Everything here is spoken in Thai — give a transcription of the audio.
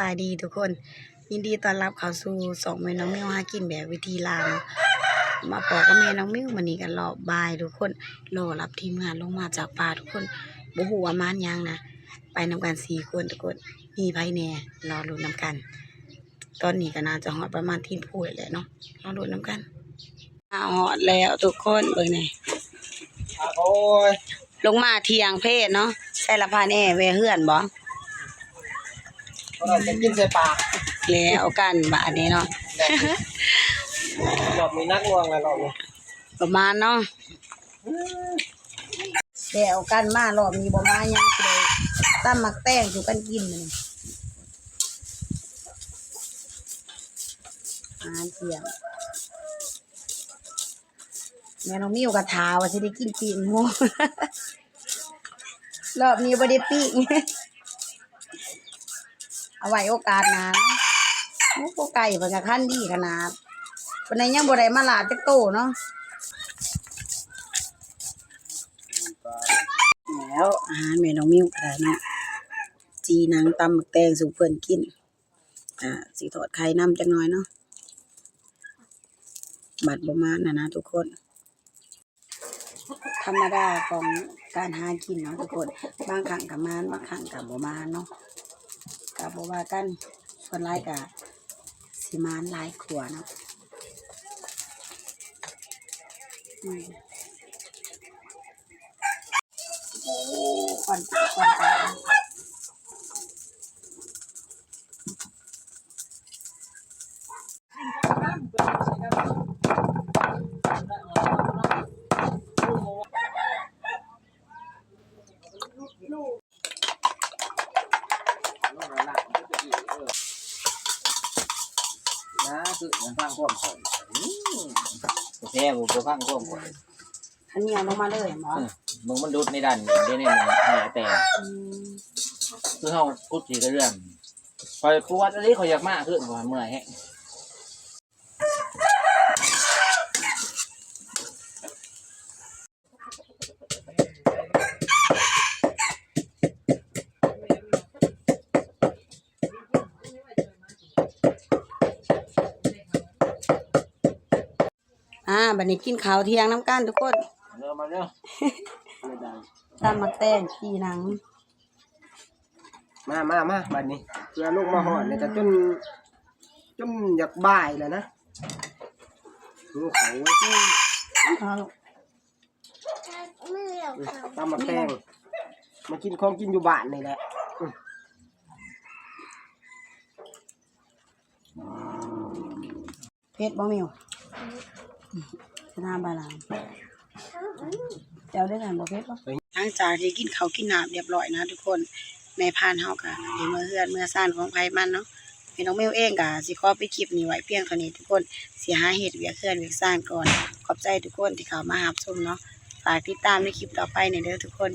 ายดีทุกคนยินดีต้อนรับเข้าสู่สองแม่น้องมิวหากินแบบวิธีลาวมาปอกกับแม่น้องมิวมื้อนี้กันรอบบ่ายทุกคนรอรับทีมงานลงมาจากป่าทุกคนบ่ฮู้ว่ามานยังนะไปนำกัน4คนทุกคนมีไผแน่รอลุ้นนำกัน ตอนนี้ก็น่าจะฮอดประมาณทีมพูดแหละเนาะรอลุ้นนำกันฮอดแล้วทุกคนเบิ่งนี่โอ้ยลงมาเที่ยงเพศเนาะใส่ละพาแน่แวเฮือนบ่เราจะกินใส่ปาก แล้วกันบาดนี้เนาะ รอบนี้นักง่วงแล้วรอบนี้ประมาณเนาะแล้วกันมารอบนี้บ่มายังเลยตั้มมักแป้งอยู่กันกินมันอาหารเที่ยงแม่น้องมิวก็ถามว่าสิได้กินปีกหมู รอบนี้บ่ได้ปีก เอาไว้โอกาสหน้าหมูไก่เพิ่นก็คันดีขนาดเพิ่นยังบ่ได้มาลาดจักโตเนาะแล้วอาหารแม่น้องมิวก็ได้เนาะจีหนังตำหมึกแตงสู่เพิ่นกินสิทอดไข่นำจักหน่อยเนาะบัดบ่มานะทุกคนธรรมดาของการหากินเนาะทุกคนบางครั้งก็มานบางครั้งก็บ่มาเนาะก็บ่ว่ากันส่วนหลายก็สิมานหลายขัวเนาะโอ้ก่อนนะคือมันฟังความข่อยแท้บ่ฟังความข่อยอันนี้ลงมาเลยหมอมึงมันดูดในดันเด้ในมึงให้แต่คือเฮากุดสิก็เรื่องข่อยกูว่าอันนี้ข่อยอยากมาคือข่อยเมื่อยแฮะบัดนี้กินข้าวเที่ยงน้ำกันทุกคนเร็วมาเร็วตำมักแตงขี้หนังมาบัดนี้เพื่อลูกมาหอดเนี่ยก็จนอยากบ่ายแล้วนะลูกเขาตำมาแตงมากินของกินอยู่บ้านนี่แหละเผ็ดบ่มิวจะทำบาลานเจ้าได้ไงบ่เผ็ดบ่หลังจากที่กินข้าวกินน้ำเรียบร้อยนะทุกคนแม่พานเฮาก็ได้เมื่อเฮือนเมื่อซ่านของไผมันเนาะพี่น้องมิวเองก็สิขอไปคลิปนี้ไว้เพียงเท่านี้ทุกคนสิหาเฮ็ดเวียกเฮือนเวียกซ่านก่อนขอบใจทุกคนที่เข้ามารับชมเนาะฝากติดตามในคลิปต่อไปในเด้อทุกคน